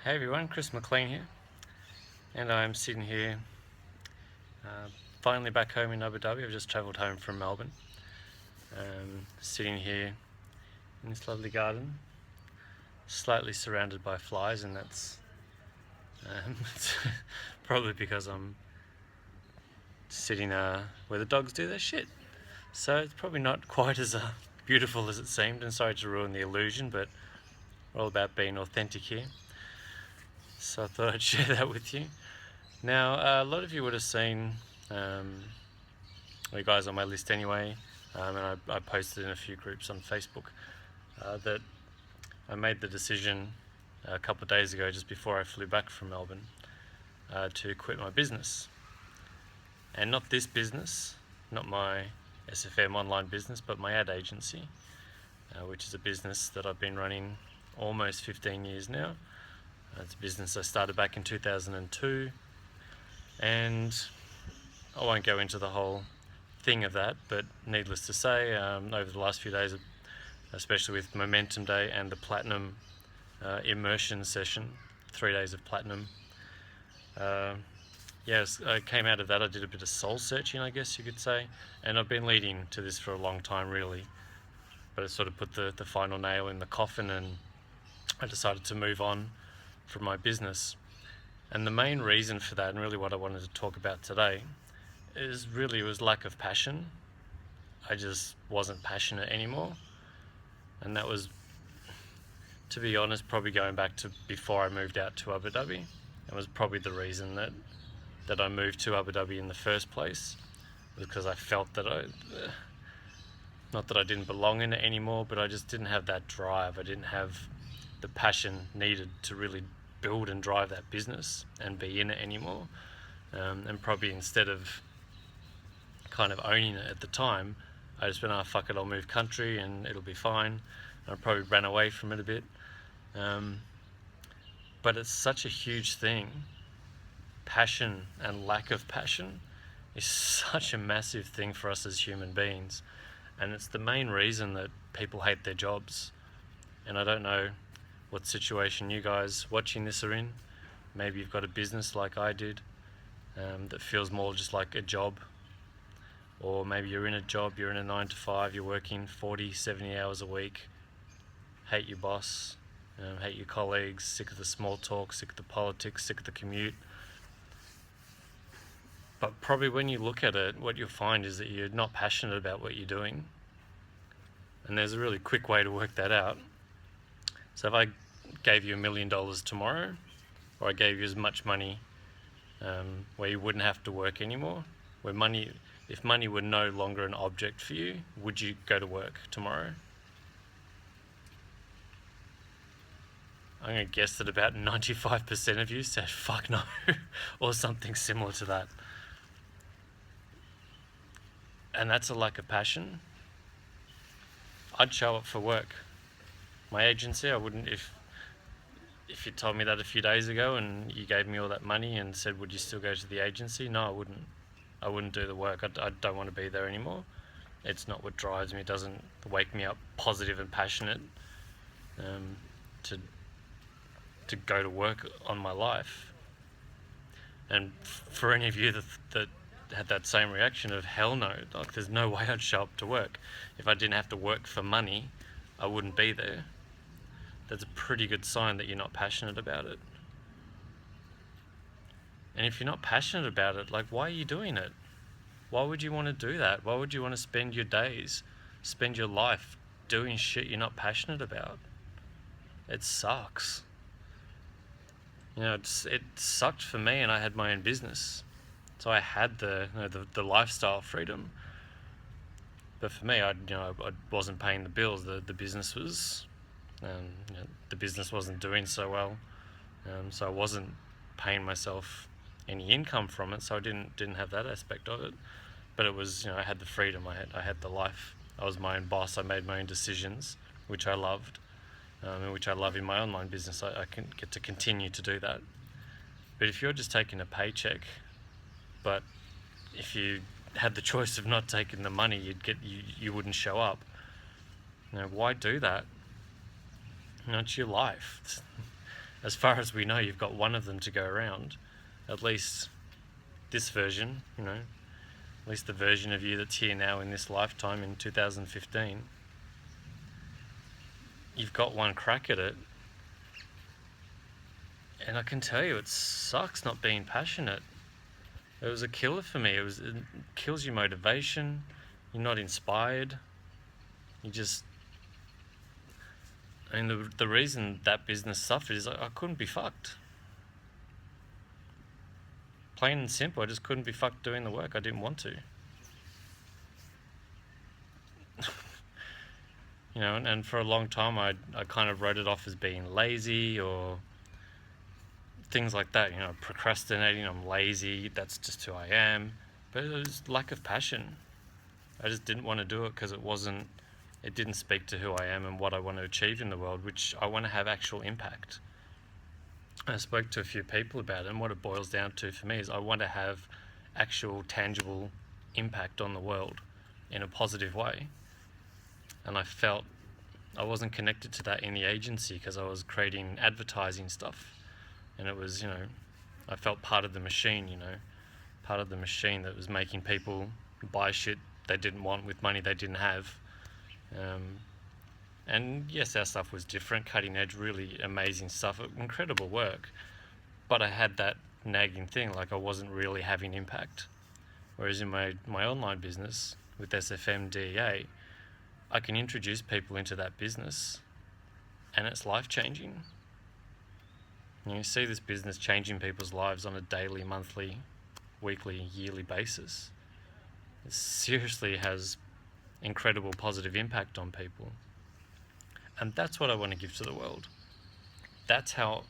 Hey everyone, Chris McLean here, and I'm sitting here, finally back home in Abu Dhabi. I've just travelled home from Melbourne, sitting here in this lovely garden, slightly surrounded by flies, and that's it's probably because I'm sitting where the dogs do their shit. So it's probably not quite as beautiful as it seemed, and sorry to ruin the illusion, but we're all about being authentic here. So I thought I'd share that with you. Now, a lot of you would have seen, you guys on my list anyway, and I posted in a few groups on Facebook that I made the decision a couple of days ago, just before I flew back from Melbourne, to quit my business. And not this business, not my SFM online business, but my ad agency, which is a business that I've been running almost 15 years now. It's a business I started back in 2002, and I won't go into the whole thing of that, but needless to say, over the last few days, especially with Momentum Day and the Platinum immersion session, 3 days of Platinum, yes, I came out of that. I did a bit of soul searching, I guess you could say, and I've been leading to this for a long time, really, but it sort of put the final nail in the coffin, and I decided to move on from my business. And the main reason for that, and really what I wanted to talk about today, was lack of passion. I just wasn't passionate anymore, and that was, to be honest, probably going back to before I moved out to Abu Dhabi. It was probably the reason that I moved to Abu Dhabi in the first place, was because I felt that not that I didn't belong in it anymore, but I just didn't have that drive. I didn't have the passion needed to really build and drive that business and be in it anymore. And probably instead of kind of owning it at the time, I just went, fuck it, I'll move country and it'll be fine. And I probably ran away from it a bit. But it's such a huge thing. Passion and lack of passion is such a massive thing for us as human beings. And it's the main reason that people hate their jobs. And I don't know what situation you guys watching this are in. Maybe you've got a business like I did, that feels more just like a job. Or maybe you're in a job, you're in a 9 to 5, you're working 40, 70 hours a week, hate your boss, hate your colleagues, sick of the small talk, sick of the politics, sick of the commute. But probably when you look at it, what you'll find is that you're not passionate about what you're doing. And there's a really quick way to work that out. So if I gave you $1 million tomorrow, or I gave you as much money where you wouldn't have to work anymore, if money were no longer an object for you, would you go to work tomorrow? I'm going to guess that about 95% of you said fuck no, or something similar to that. And that's a lack of passion. I'd show up for work. My agency, I wouldn't, if you told me that a few days ago and you gave me all that money and said, would you still go to the agency? No, I wouldn't. I wouldn't do the work. I don't want to be there anymore. It's not what drives me. It doesn't wake me up positive and passionate to go to work on my life. And for any of you that had that same reaction of hell no, like there's no way I'd show up to work. If I didn't have to work for money, I wouldn't be there. That's a pretty good sign that you're not passionate about it. And if you're not passionate about it, like, why are you doing it? Why would you want to do that? Why would you want to spend your days, spend your life doing shit you're not passionate about? It sucks. You know, it sucked for me, and I had my own business. So I had the lifestyle freedom. But for me, I wasn't paying the bills. The business was, the business wasn't doing so well. So I wasn't paying myself any income from it. So I didn't have that aspect of it. But it was, I had the freedom. I had the life. I was my own boss. I made my own decisions, which I loved, and which I love in my online business. I can get to continue to do that. But if you're just taking a paycheck, but if you had the choice of not taking the money, you wouldn't show up. Why do that? It's your life. as far as we know, you've got one of them to go around. At least this version, at least the version of you that's here now in this lifetime in 2015. You've got one crack at it. And I can tell you, it sucks not being passionate. It was a killer for me. It kills your motivation. You're not inspired. You just... the reason that business suffered is I couldn't be fucked. Plain and simple, I just couldn't be fucked doing the work. I didn't want to. And for a long time I kind of wrote it off as being lazy or things like that, procrastinating, I'm lazy, that's just who I am. But it was lack of passion. I just didn't want to do it because it didn't speak to who I am and what I want to achieve in the world, which I want to have actual impact. I spoke to a few people about it, and what it boils down to for me is I want to have actual tangible impact on the world in a positive way. And I felt I wasn't connected to that in the agency because I was creating advertising stuff. And it was, I felt part of the machine, part of the machine that was making people buy shit they didn't want with money they didn't have. And yes, our stuff was different, cutting edge, really amazing stuff, incredible work. But I had that nagging thing, like I wasn't really having impact. Whereas in my online business with SFM DEA, I can introduce people into that business and it's life-changing. You see this business changing people's lives on a daily, monthly, weekly, yearly basis. It seriously has incredible positive impact on people. And that's what I want to give to the world. That's how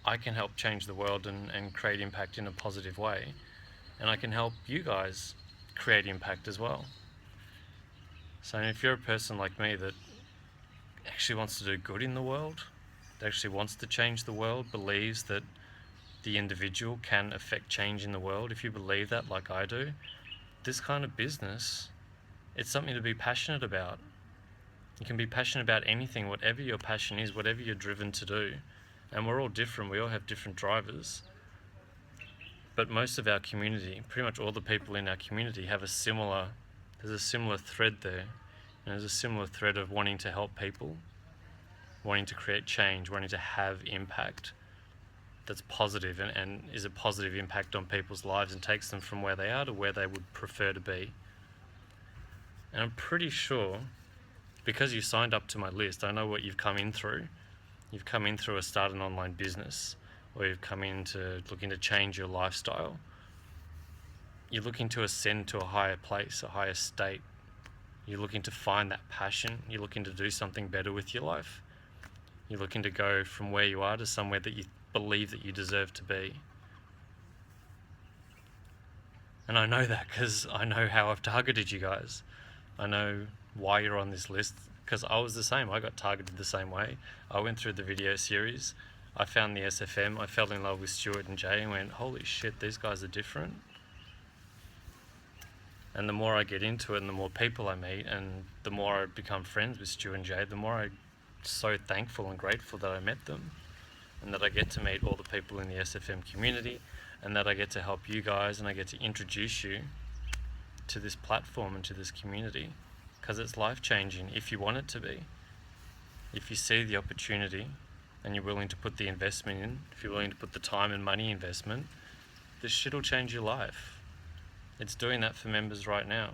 I can help change the world and create impact in a positive way. And I can help you guys create impact as well. So if you're a person like me that actually wants to do good in the world, that actually wants to change the world, believes that the individual can affect change in the world, if you believe that like I do, this kind of business, it's something to be passionate about. You can be passionate about anything, whatever your passion is, whatever you're driven to do. And we're all different, we all have different drivers. But most of our community, pretty much all the people in our community there's a similar thread there. And there's a similar thread of wanting to help people, wanting to create change, wanting to have impact that's positive and is a positive impact on people's lives and takes them from where they are to where they would prefer to be. And I'm pretty sure, because you signed up to my list, I know what you've come in through. You've come in through a start an online business, or you've come in to looking to change your lifestyle. You're looking to ascend to a higher place, a higher state. You're looking to find that passion. You're looking to do something better with your life. You're looking to go from where you are to somewhere that you believe that you deserve to be. And I know that because I know how I've targeted you guys. I know why you're on this list, because I was the same. I got targeted the same way. I went through the video series. I found the SFM. I fell in love with Stuart and Jay and went, holy shit, these guys are different. And the more I get into it and the more people I meet and the more I become friends with Stu and Jay, the more I'm so thankful and grateful that I met them and that I get to meet all the people in the SFM community and that I get to help you guys and I get to introduce you to this platform and to this community, because it's life-changing if you want it to be. If you see the opportunity and you're willing to put the investment in, if you're willing to put the time and money investment, this shit will change your life. It's doing that for members right now.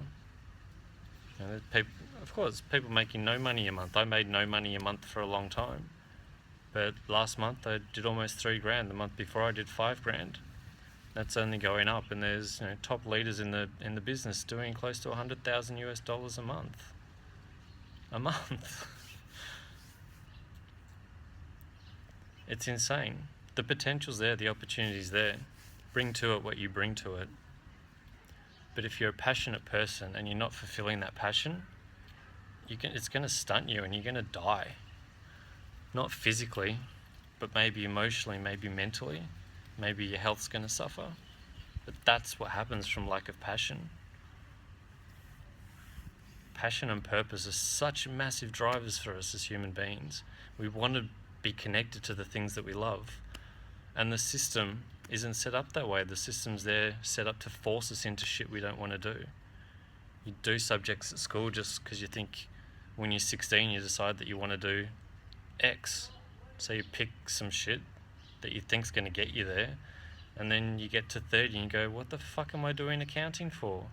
There's people, of course, people making no money a month. I made no money a month for a long time. But last month I did almost $3,000. The month before I did $5,000. That's only going up, and there's top leaders in the business doing close to $100,000 a month. A month. It's insane. The potential's there, the opportunity's there. Bring to it what you bring to it. But if you're a passionate person and you're not fulfilling that passion, it's going to stunt you and you're going to die. Not physically, but maybe emotionally, maybe mentally. Maybe your health's going to suffer. But that's what happens from lack of passion. Passion and purpose are such massive drivers for us as human beings. We want to be connected to the things that we love. And the system isn't set up that way. The system's there set up to force us into shit we don't want to do. You do subjects at school just because you think when you're 16 you decide that you want to do X. So you pick some shit that you think's going to get you there, and then you get to 30 and you go, what the fuck am I doing accounting for?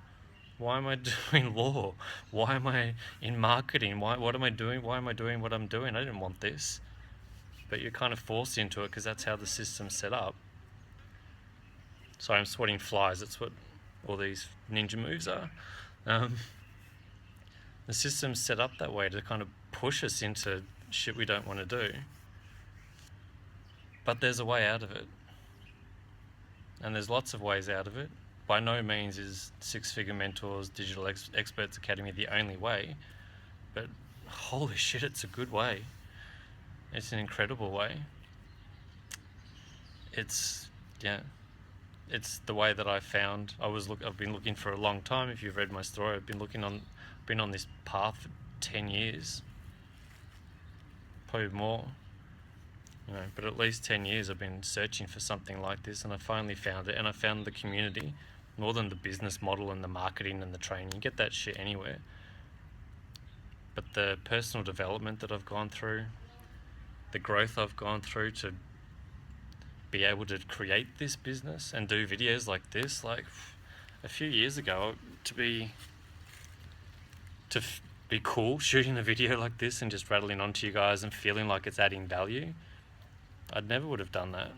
Why am I doing law? Why am I in marketing? What am I doing? Why am I doing what I'm doing? I didn't want this. But you're kind of forced into it because that's how the system's set up. Sorry, I'm swatting flies. That's what all these ninja moves are. The system's set up that way to kind of push us into shit we don't want to do. But there's a way out of it. And there's lots of ways out of it. By no means is Six Figure Mentors Digital Experts Academy the only way. But holy shit, it's a good way. It's an incredible way. It's the way that I found. I've been looking for a long time. If you've read my story, I've been on this path for 10 years, probably more. But at least 10 years I've been searching for something like this, and I finally found it. And I found the community, more than the business model and the marketing and the training. You get that shit anywhere. But the personal development that I've gone through, the growth I've gone through to be able to create this business and do videos like this, like a few years ago, to be cool shooting a video like this and just rattling onto you guys and feeling like it's adding value, I never would have done that.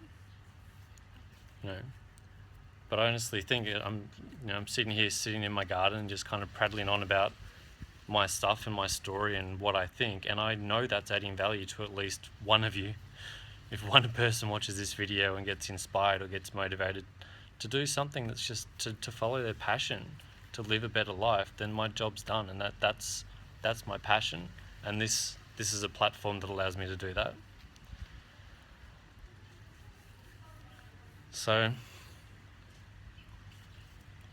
But I honestly think I'm sitting in my garden and just kind of prattling on about my stuff and my story and what I think, and I know that's adding value to at least one of you. If one person watches this video and gets inspired or gets motivated to do something that's just to follow their passion, to live a better life, then my job's done, and that's my passion. And this is a platform that allows me to do that. So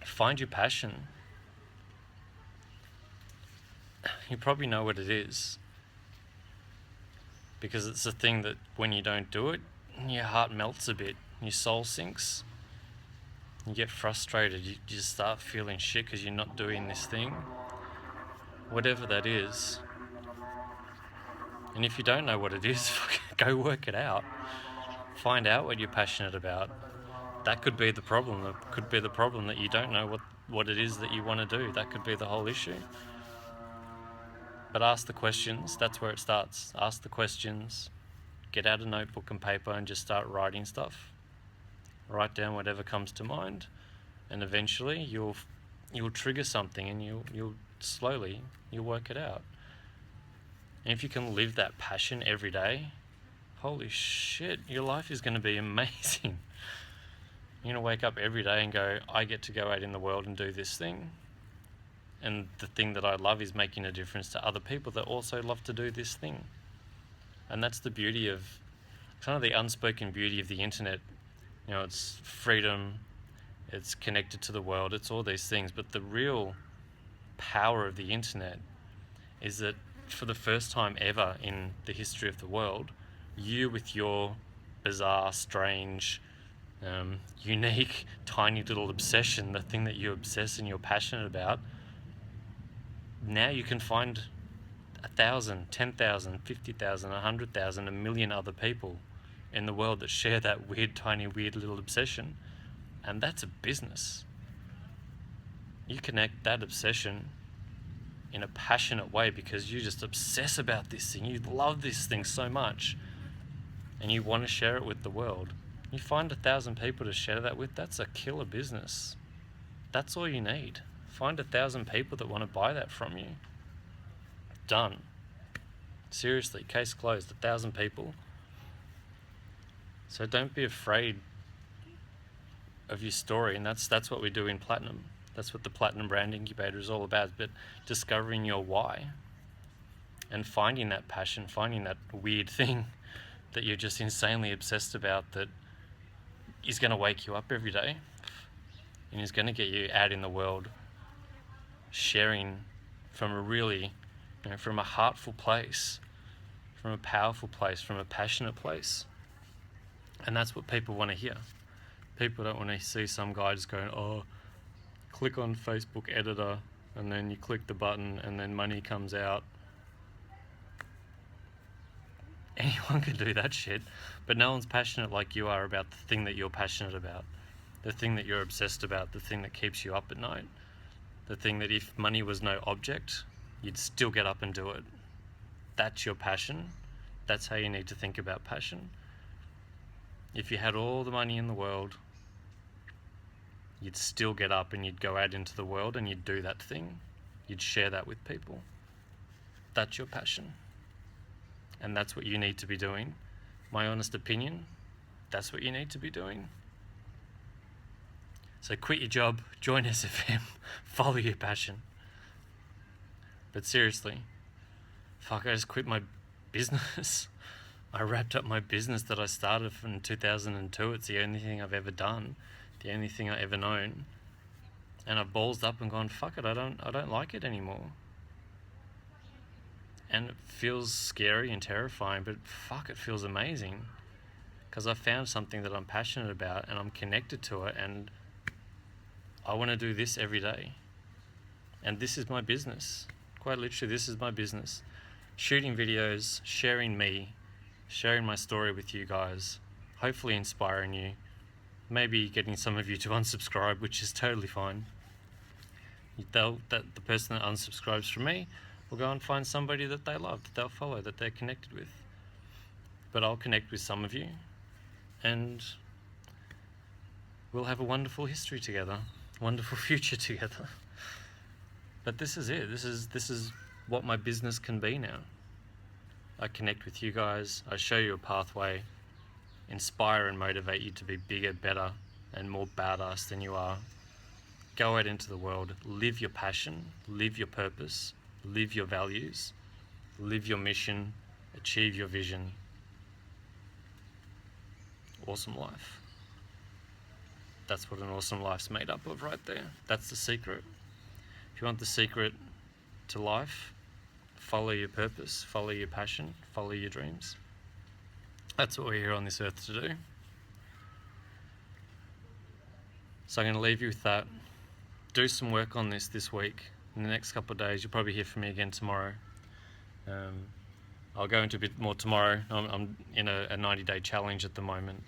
find your passion. You probably know what it is, because it's a thing that when you don't do it, your heart melts a bit, your soul sinks, you get frustrated, you just start feeling shit because you're not doing this thing, whatever that is. And if you don't know what it is, go work it out. Find out what you're passionate about. That could be the problem. That could be the problem, that you don't know what it is that you want to do. That could be the whole issue. But ask the questions. That's where it starts. Ask the questions. Get out a notebook and paper and just start writing stuff. Write down whatever comes to mind, and eventually you'll trigger something, and you'll slowly work it out. And if you can live that passion every day, holy shit, your life is going to be amazing. You're going to wake up every day and go, I get to go out in the world and do this thing. And the thing that I love is making a difference to other people that also love to do this thing. And that's the beauty of, kind of the unspoken beauty of the internet. It's freedom, it's connected to the world, it's all these things. But the real power of the internet is that for the first time ever in the history of the world, you, with your bizarre, strange, unique, tiny little obsession, the thing that you obsess and you're passionate about, now you can find 1,000, 10,000, 50,000, 100,000, 1,000,000 other people in the world that share that weird, tiny, weird little obsession. And that's a business. You connect that obsession in a passionate way because you just obsess about this thing. You love this thing so much and you want to share it with the world. You find 1,000 people to share that with, that's a killer business. That's all you need. Find 1,000 people that want to buy that from you. Done. Seriously, case closed. 1,000 people. So don't be afraid of your story, and that's what we do in Platinum. That's what the Platinum Brand Incubator is all about, but discovering your why and finding that passion, finding that weird thing that you're just insanely obsessed about that is going to wake you up every day and is going to get you out in the world sharing from a really, from a heartful place, from a powerful place, from a passionate place. And that's what people want to hear. People don't want to see some guy just going, oh, click on Facebook editor, and then you click the button and then money comes out. Anyone can do that shit, but no one's passionate like you are about the thing that you're passionate about, the thing that you're obsessed about, the thing that keeps you up at night, the thing that if money was no object, you'd still get up and do it. That's your passion. That's how you need to think about passion. If you had all the money in the world, you'd still get up and you'd go out into the world and you'd do that thing. You'd share that with people. That's your passion. And that's what you need to be doing. My honest opinion, that's what you need to be doing. So quit your job, join SFM, follow your passion. But seriously, fuck, I just quit my business. I wrapped up my business that I started in 2002. It's the only thing I've ever done, the only thing I ever known. And I've ballsed up and gone, fuck it, I don't like it anymore. And it feels scary and terrifying, but fuck, it feels amazing. Because I found something that I'm passionate about and I'm connected to it, and I want to do this every day. And this is my business. Quite literally, this is my business. Shooting videos, sharing me, sharing my story with you guys, hopefully inspiring you, maybe getting some of you to unsubscribe, which is totally fine. The person that unsubscribes from me will go and find somebody that they love, that they'll follow, that they're connected with. But I'll connect with some of you, and we'll have a wonderful history together, wonderful future together. But this is it. This is what my business can be now. I connect with you guys. I show you a pathway, inspire and motivate you to be bigger, better, and more badass than you are. Go out into the world, live your passion, live your purpose, live your values, live your mission, achieve your vision. Awesome life. That's what an awesome life's made up of right there. That's the secret. If you want the secret to life, follow your purpose, follow your passion, follow your dreams. That's what we're here on this earth to do. So I'm going to leave you with that. Do some work on this week. In the next couple of days, you'll probably hear from me again tomorrow. I'll go into a bit more tomorrow. I'm in a 90-day challenge at the moment,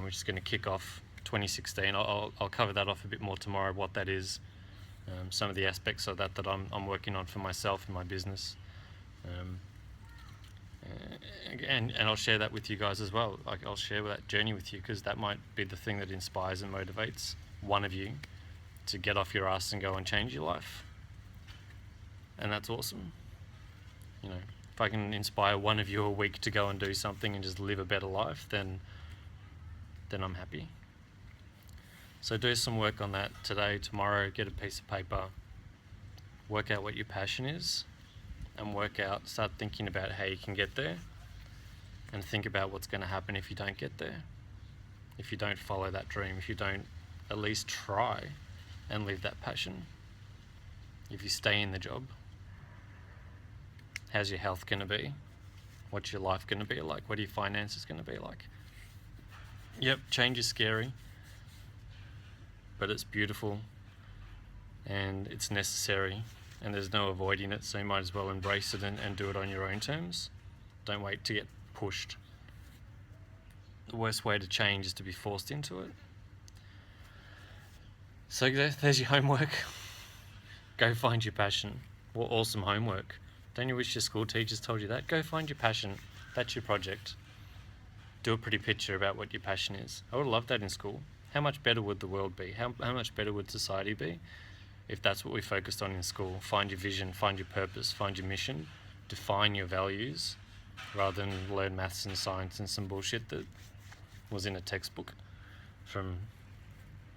which is going to kick off 2016. I'll cover that off a bit more tomorrow, what that is, some of the aspects of that I'm working on for myself and my business. And I'll share that with you guys as well. I'll share that journey with you, because that might be the thing that inspires and motivates one of you to get off your ass and go and change your life. And that's awesome. You know, if I can inspire one of you a week to go and do something and just live a better life, then I'm happy. So do some work on that today, tomorrow. Get a piece of paper, work out what your passion is, and start thinking about how you can get there, and think about what's going to happen if you don't get there, if you don't follow that dream, if you don't at least try and live that passion, if you stay in the job. How's your health going to be? What's your life going to be like? What are your finances going to be like? Yep, change is scary, but it's beautiful and it's necessary, and there's no avoiding it, so you might as well embrace it and do it on your own terms. Don't wait to get pushed. The worst way to change is to be forced into it. So there's your homework. Go find your passion. What awesome homework. Don't you wish your school teachers told you that? Go find your passion. That's your project. Do a pretty picture about what your passion is. I would have loved that in school. How much better would the world be? How much better would society be if that's what we focused on in school? Find your vision, find your purpose, find your mission, define your values, rather than learn maths and science and some bullshit that was in a textbook from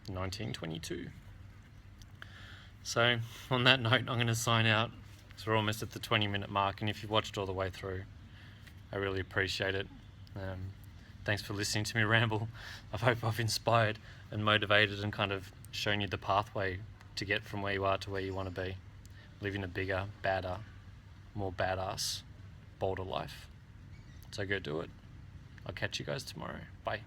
1922. So on that note, I'm going to sign out. So we're almost at the 20-minute mark, and if you've watched all the way through, I really appreciate it. Thanks for listening to me ramble. I hope I've inspired and motivated and kind of shown you the pathway to get from where you are to where you want to be, living a bigger, badder, more badass, bolder life. So go do it. I'll catch you guys tomorrow. Bye.